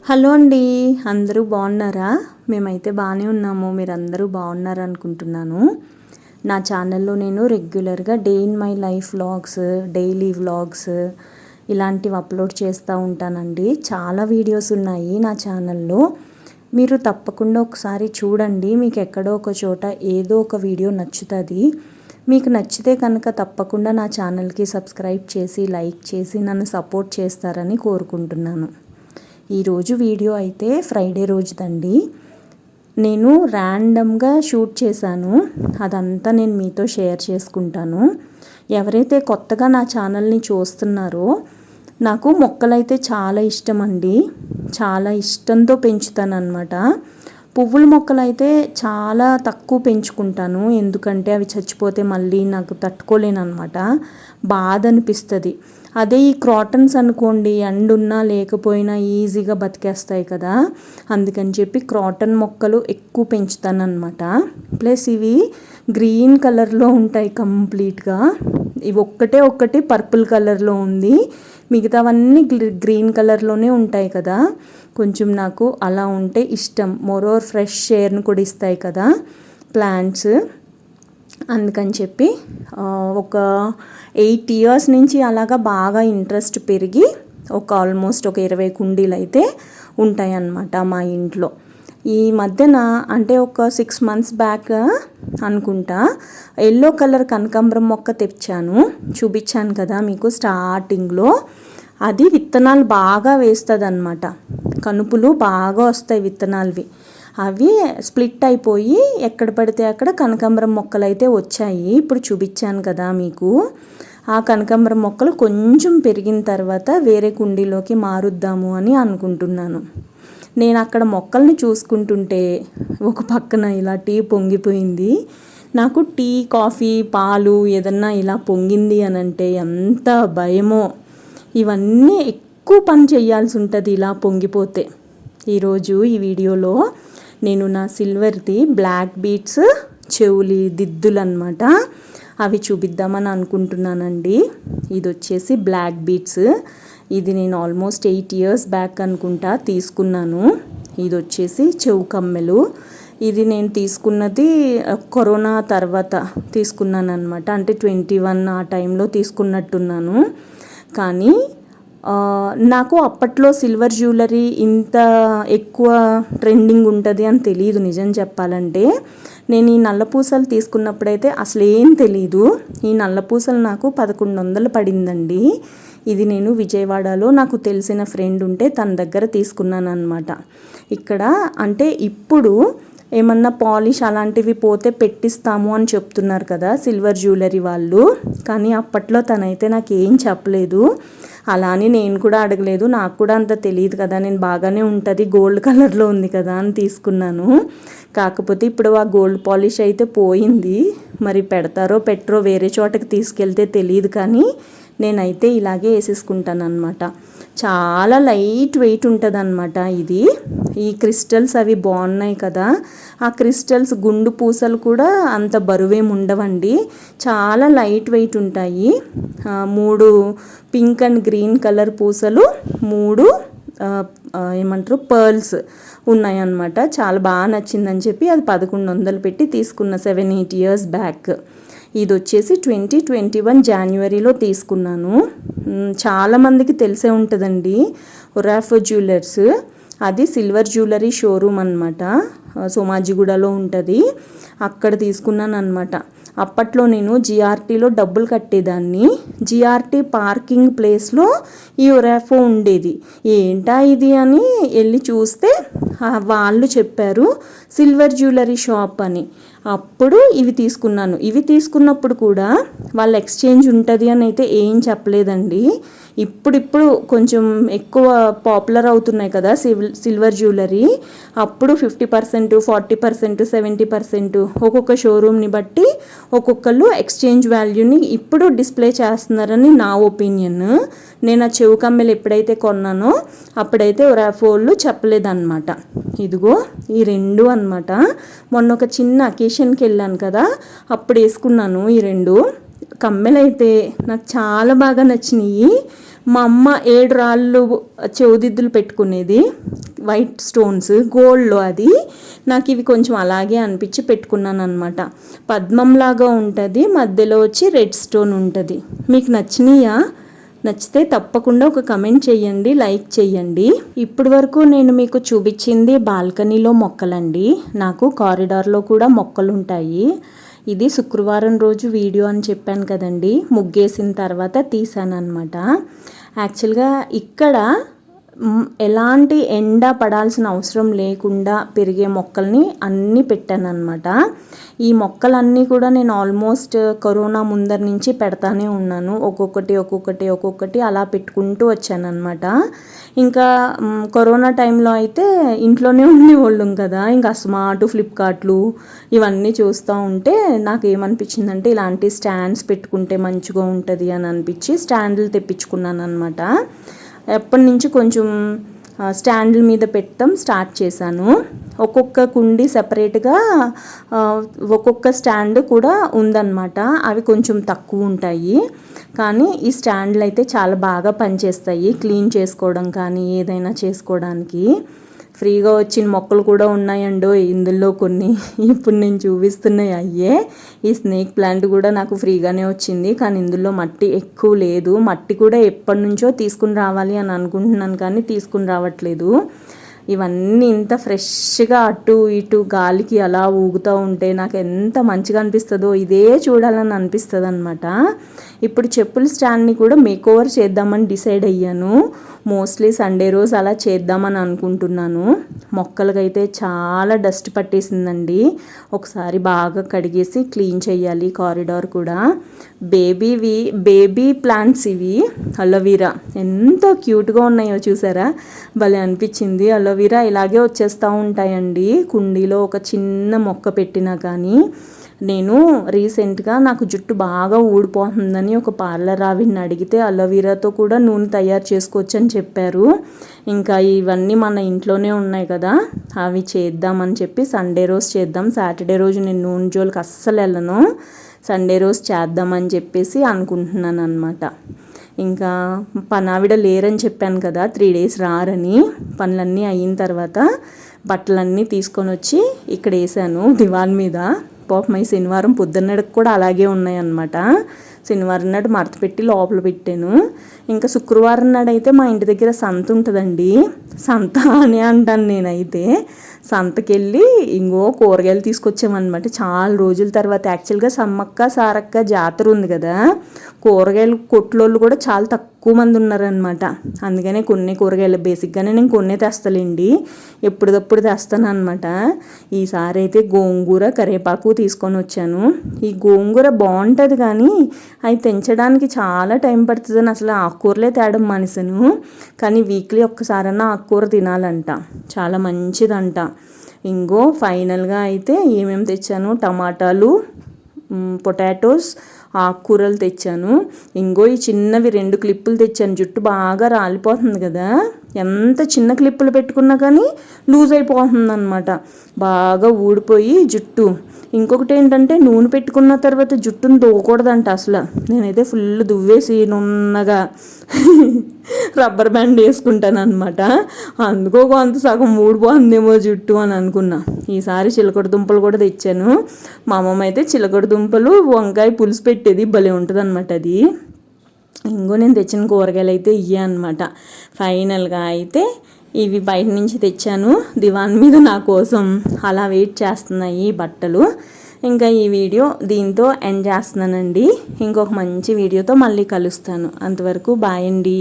Hello అండి, అందరూ బాగున్నారా? మేమైతే బాగానే ఉన్నాము. మీరందరూ బాగున్నారు అనుకుంటున్నాను. నా ఛానల్లో నేను రెగ్యులర్గా day in my life vlogs, daily vlogs ఇలాంటివి అప్లోడ్ చేస్తూ ఉంటానండి. చాలా వీడియోస్ ఉన్నాయి నా ఛానల్లో. మీరు తప్పకుండా ఒకసారి చూడండి. మీకు ఎక్కడో ఒక చోట ఏదో ఒక వీడియో నచ్చుతుంది. మీకు నచ్చితే కనుక తప్పకుండా నా ఛానల్కి సబ్స్క్రైబ్ చేసి లైక్ చేసి నన్ను సపోర్ట్ చేస్తారని కోరుకుంటున్నాను. ఈరోజు వీడియో అయితే ఫ్రైడే రోజుదండి. నేను ర్యాండమ్గా షూట్ చేశాను. అదంతా నేను మీతో షేర్ చేసుకుంటాను. ఎవరైతే కొత్తగా నా ఛానల్ని చూస్తున్నారో, నాకు మొక్కలైతే చాలా ఇష్టం అండి. చాలా ఇష్టంతో పెంచుతాను అన్నమాట. పువ్వుల మొక్కలైతే చాలా తక్కువ పెంచుకుంటాను. ఎందుకంటే అవి చచ్చిపోతే మళ్ళీ నాకు తట్టుకోలేను అనమాట. బాధ అనిపిస్తుంది. అదే ఈ క్రాటన్స్ అనుకోండి, ఎండున్నా లేకపోయినా ఈజీగా బతికేస్తాయి కదా. అందుకని చెప్పి క్రాటన్ మొక్కలు ఎక్కువ పెంచుతానమాట. ప్లస్ ఇవి గ్రీన్ కలర్లో ఉంటాయి కంప్లీట్గా. ఇవి ఒక్కటి పర్పుల్ కలర్లో ఉంది. మిగతావన్నీ గ్రీన్ కలర్లోనే ఉంటాయి కదా. కొంచెం నాకు అలా ఉంటే ఇష్టం. మోరోవర్ ఫ్రెష్ ఎయిర్ని కూడా ఇస్తాయి కదా ప్లాంట్స్. అందుకని చెప్పి ఒక 8 years నుంచి అలాగా బాగా ఇంట్రెస్ట్ పెరిగి ఆల్మోస్ట్ ఒక 20 కుండీలు అయితే ఉంటాయన్నమాట మా ఇంట్లో. ఈ మధ్యన అంటే ఒక 6 months బ్యాక్ అనుకుంటా ఎల్లో కలర్ కనకాంబరం మొక్క తెచ్చాను. చూపించాను కదా మీకు స్టార్టింగ్లో. అది విత్తనాలు బాగా వేస్తుంది అన్నమాట. కనుపులు బాగా వస్తాయి విత్తనాలవి. అవి స్ప్లిట్ అయిపోయి ఎక్కడ పడితే అక్కడ కనకాంబరం మొక్కలు అయితే వచ్చాయి. ఇప్పుడు చూపించాను కదా మీకు. ఆ కనకాంబరం మొక్కలు కొంచెం పెరిగిన తర్వాత వేరే కుండీలోకి మారుద్దాము అని అనుకుంటున్నాను. నేను అక్కడ మొక్కల్ని చూసుకుంటుంటే ఒక పక్కన ఇలా టీ పొంగిపోయింది. నాకు టీ, కాఫీ, పాలు ఏదన్నా ఇలా పొంగింది అని అంటే ఎంత భయమో. ఇవన్నీ ఎక్కువ పని చేయాల్సి ఉంటుంది ఇలా పొంగిపోతే. ఈరోజు ఈ వీడియోలో నేను నా సిల్వర్ది బ్లాక్ బీడ్స్ చెవులి దిద్దులు అనమాట, అవి చూపిద్దామని అనుకుంటున్నానండి. ఇది వచ్చేసి బ్లాక్ బీడ్స్. ఇది నేను ఆల్మోస్ట్ 8 years బ్యాక్ అనుకుంటా తీసుకున్నాను. ఇది వచ్చేసి చెవు కమ్మెలు. ఇది నేను తీసుకున్నది కరోనా తర్వాత తీసుకున్నాను అనమాట. అంటే 21 ఆ టైంలో తీసుకున్నట్టున్నాను. కానీ నాకు అప్పట్లో సిల్వర్ జ్యువెలరీ ఇంత ఎక్కువ ట్రెండింగ్ ఉంటుంది అని తెలియదు నిజం చెప్పాలంటే. నేను ఈ నల్లపూసలు తీసుకున్నప్పుడైతే అసలు ఏం తెలీదు. ఈ నల్లపూసలు నాకు 1100 పడిందండి. ఇది నేను విజయవాడలో నాకు తెలిసిన ఫ్రెండ్ ఉంటే తన దగ్గర తీసుకున్నాను అనమాట. ఇక్కడ అంటే ఇప్పుడు ఏమన్నా పాలిష్ అలాంటివి పోతే పెట్టిస్తాము అని చెప్తున్నారు కదా సిల్వర్ జ్యువెలరీ వాళ్ళు. కానీ అప్పట్లో తనైతే నాకు ఏం చెప్పలేదు. అలా అని నేను కూడా అడగలేదు. నాకు కూడా అంత తెలియదు కదా. నేను బాగానే ఉంటుంది, గోల్డ్ కలర్లో ఉంది కదా అని తీసుకున్నాను. కాకపోతే ఇప్పుడు ఆ గోల్డ్ పాలిష్ అయితే పోయింది. మరి పెడతారో పెట్టరో వేరే చోటకి తీసుకెళ్తే తెలియదు. కానీ నేనైతే ఇలాగే వేసేసుకుంటాను అనమాట. చాలా లైట్ వెయిట్ ఉంటుంది అనమాట ఇది. ఈ క్రిస్టల్స్ అవి బాగున్నాయి కదా. ఆ క్రిస్టల్స్ గుండు పూసలు కూడా అంత బరువేం ఉండవండి. చాలా లైట్ వెయిట్ ఉంటాయి. 3 పింక్ అండ్ గ్రీన్ కలర్ పూసలు, 3 ఏమంటారు పర్ల్స్ ఉన్నాయన్నమాట. చాలా బాగా నచ్చిందని చెప్పి అది 1100 పెట్టి తీసుకున్న 7-8 years బ్యాక్. ఇది వచ్చేసి 2021 Januaryలో తీసుకున్నాను. చాలామందికి తెలిసే ఉంటుందండి ఒరాఫో జ్యువెలర్స్. అది సిల్వర్ జ్యువెలరీ షోరూమ్ అనమాట. సోమాజిగూడలో ఉంటుంది. అక్కడ తీసుకున్నాను అనమాట. అప్పట్లో నేను జిఆర్టీలో డబ్బులు కట్టేదాన్ని. జిఆర్టీ పార్కింగ్ ప్లేస్లో ఈ ఒరాఫో ఉండేది. ఏంటా ఇది అని వెళ్ళి చూస్తే వాళ్ళు చెప్పారు సిల్వర్ జ్యువెలరీ షాప్ అని. అప్పుడు ఇవి తీసుకున్నాను. ఇవి తీసుకున్నప్పుడు కూడా వాళ్ళ ఎక్స్చేంజ్ ఉంటుంది అని అయితే ఏం చెప్పలేదండి. ఇప్పుడు కొంచెం ఎక్కువ పాపులర్ అవుతున్నాయి కదా సిల్వర్ జ్యువెలరీ. అప్పుడు 50%, 40%, 70% ఒక్కొక్క షోరూమ్ని బట్టి ఒక్కొక్కళ్ళు ఎక్స్చేంజ్ వాల్యూని ఇప్పుడు డిస్ప్లే చేస్తున్నారని నా ఒపీనియన్. నేను ఆ చెవు కమ్మెలు ఎప్పుడైతే కొన్నానో అప్పుడైతే ఒరాఫోళ్ళు చెప్పలేదన్నమాట. ఇదిగో ఈ 2 అనమాట. మొన్న ఒక చిన్న అకేషన్కి వెళ్ళాను కదా, అప్పుడు వేసుకున్నాను ఈ 2. కమ్మెలైతే నాకు చాలా బాగా నచ్చినాయి. మా అమ్మ 7 రాళ్ళు చెవుదిద్దులు పెట్టుకునేది, వైట్ స్టోన్స్ గోల్డ్లో. అది నాకు ఇవి కొంచెం అలాగే అనిపించి పెట్టుకున్నాను అనమాట. పద్మంలాగా ఉంటుంది, మధ్యలో వచ్చి రెడ్ స్టోన్ ఉంటుంది. మీకు నచ్చినాయా? నచ్చితే తప్పకుండా ఒక కమెంట్ చేయండి, లైక్ చేయండి. ఇప్పటి వరకు నేను మీకు చూపించింది బాల్కనీలో మొక్కలండి. నాకు కారిడార్లో కూడా మొక్కలు ఉంటాయి. ఇది శుక్రవారం రోజు వీడియో అని చెప్పాను కదండి, ముగ్గేసిన తర్వాత తీసాను అనమాట. యాక్చువల్గా ఇక్కడ ఎలాంటి ఎండ పడాల్సిన అవసరం లేకుండా పెరిగే మొక్కల్ని అన్నీ పెట్టాను అనమాట. ఈ మొక్కలన్నీ కూడా నేను ఆల్మోస్ట్ కరోనా ముందర నుంచి పెడతానే ఉన్నాను. ఒక్కొక్కటి అలా పెట్టుకుంటూ వచ్చాను అనమాట. ఇంకా కరోనా టైంలో అయితే ఇంట్లోనే ఉండేవాళ్ళం కదా, ఇంకా స్మార్ట్ ఫ్లిప్కార్ట్లు ఇవన్నీ చూస్తూ ఉంటే నాకు ఏమనిపించిందంటే ఇలాంటి స్టాండ్స్ పెట్టుకుంటే మంచిగా ఉంటుంది అని అనిపించి స్టాండ్లు తెప్పించుకున్నాను అనమాట. ఎప్పటి నుంచి కొంచెం స్టాండ్ల మీద పెట్టడం స్టార్ట్ చేశాను. ఒక్కొక్క కుండీ సెపరేట్గా ఒక్కొక్క స్టాండ్ కూడా ఉందన్నమాట. అవి కొంచెం తక్కువ ఉంటాయి, కానీ ఈ స్టాండ్లు అయితే చాలా బాగా పనిచేస్తాయి క్లీన్ చేసుకోవడం కానీ ఏదైనా చేసుకోవడానికి. ఫ్రీగా వచ్చిన మొక్కలు కూడా ఉన్నాయండో ఇందులో కొన్ని. ఇప్పుడు నేను చూపిస్తున్నాయి అయ్యే. ఈ స్నేక్ ప్లాంట్ కూడా నాకు ఫ్రీగానే వచ్చింది, కానీ ఇందులో మట్టి ఎక్కువ లేదు. మట్టి కూడా ఎప్పటి నుంచో తీసుకుని రావాలి అని అనుకుంటున్నాను, కానీ తీసుకుని రావట్లేదు. ఇవన్నీ ఇంత ఫ్రెష్గా అటు ఇటు గాలికి అలా ఊగుతూ ఉంటే నాకు ఎంత మంచిగా అనిపిస్తుందో, ఇదే చూడాలని అనిపిస్తుంది అనమాట. ఇప్పుడు చెప్పుల స్టాండ్ని కూడా మేక్ ఓవర్ చేద్దామని డిసైడ్ అయ్యాను. మోస్ట్లీ సండే రోజు అలా చేద్దామని అనుకుంటున్నాను. మొక్కలకైతే చాలా డస్ట్ పట్టేసిందండి. ఒకసారి బాగా కడిగేసి క్లీన్ చేయాలి కారిడార్ కూడా. బేబీ ప్లాంట్స్ ఇవి, అలోవీరా ఎంతో క్యూట్గా ఉన్నాయో చూసారా, భలే అనిపించింది. అలోవీరా ఇలాగే వచ్చేస్తూ ఉంటాయండి కుండీలో ఒక చిన్న మొక్క పెట్టినా కానీ. నేను రీసెంట్గా నాకు జుట్టు బాగా ఊడిపోతుందని ఒక పార్లర్ ఆవిడని అడిగితే అలోవీరాతో కూడా నూనె తయారు చేసుకోవచ్చు అని చెప్పారు. ఇంకా ఇవన్నీ మన ఇంట్లోనే ఉన్నాయి కదా, అవి చేద్దామని చెప్పి సండే రోజు చేద్దాం. సాటర్డే రోజు నేను నూనె జోలికి అస్సలు వెళ్ళను, సండే రోజు చేద్దామని చెప్పేసి అనుకుంటున్నాను అనమాట. ఇంకా పనావిడ లేరని చెప్పాను కదా, 3 days రారని. పనులన్నీ అయిన తర్వాత బట్టలన్నీ తీసుకొని వచ్చి ఇక్కడ వేసాను దివాన్ మీద. పాపం ఈ శనివారం పొద్దున్నడికి కూడా అలాగే ఉన్నాయన్నమాట. శనివారం నాడు మడత పెట్టి లోపల పెట్టాను. ఇంకా శుక్రవారం నాడు అయితే మా ఇంటి దగ్గర సంత ఉంటుందండి. సంత అని అంటాను నేనైతే. సంతకెళ్ళి ఇంకో కూరగాయలు తీసుకొచ్చామన్నమాట చాలా రోజుల తర్వాత. యాక్చువల్గా సమ్మక్క సారక్క జాతర ఉంది కదా, కూరగాయలు కొట్లోళ్ళు కూడా చాలా తక్కువ మంది ఉన్నారనమాట. అందుకనే కొన్ని కూరగాయలు బేసిక్గానే నేను కొన్ని తెస్తాలేండి, ఎప్పటికప్పుడు తెస్తాను అనమాట. ఈసారి అయితే గోంగూర కరివేపాకు తీసుకొని వచ్చాను. ఈ గోంగూర బాగుంటుంది కానీ అవి తెంచడానికి చాలా టైం పడుతుందని అసలు ఆకుకూరలే తేడం మానేసాను. కానీ వీక్లీ ఒక్కసారన్నా ఆకుకూర తినాలంట, చాలా మంచిదంట. ఇంకో ఫైనల్గా అయితే ఏమేమి తెచ్చాను, టమాటాలు, పొటాటోస్, ఆకుకూరలు తెచ్చాను. ఇంకో ఈ చిన్నవి 2 క్లిప్పులు తెచ్చాను. జుట్టు బాగా రాలిపోతుంది కదా, ఎంత చిన్న క్లిప్పులు పెట్టుకున్నా కానీ లూజ్ అయిపోతుంది అనమాట, బాగా ఊడిపోయి జుట్టు. ఇంకొకటి ఏంటంటే నూనె పెట్టుకున్న తర్వాత జుట్టును దువ్వకూడదంట అసలు. నేనైతే ఫుల్ దువ్వేసి నున్నగా రబ్బర్ బ్యాండ్ వేసుకుంటాను అనమాట. అందుకో కొంత సగం ఊడిపోతుందేమో జుట్టు అని అనుకున్నా. ఈసారి చిలకడ దుంపలు కూడా తెచ్చాను. మా అమ్మమ్మ అయితే చిలకడ దుంపలు వంకాయ పులుసు పెట్టేది, భలే ఉంటుంది అనమాట అది. ఇంకో నేను తెచ్చిన కూరగాయలు అయితే ఇవే అనమాట. ఫైనల్గా అయితే ఇవి బయట నుంచి తెచ్చాను దివాన్ మీద నా కోసం. అలా వెయిట్ చేస్తున్నాయి బట్టలు. ఇంకా ఈ వీడియో దీంతో ఎండ్ చేస్తున్నానండి. ఇంకొక మంచి వీడియోతో మళ్ళీ కలుస్తాను. అంతవరకు బాయ్ అండి.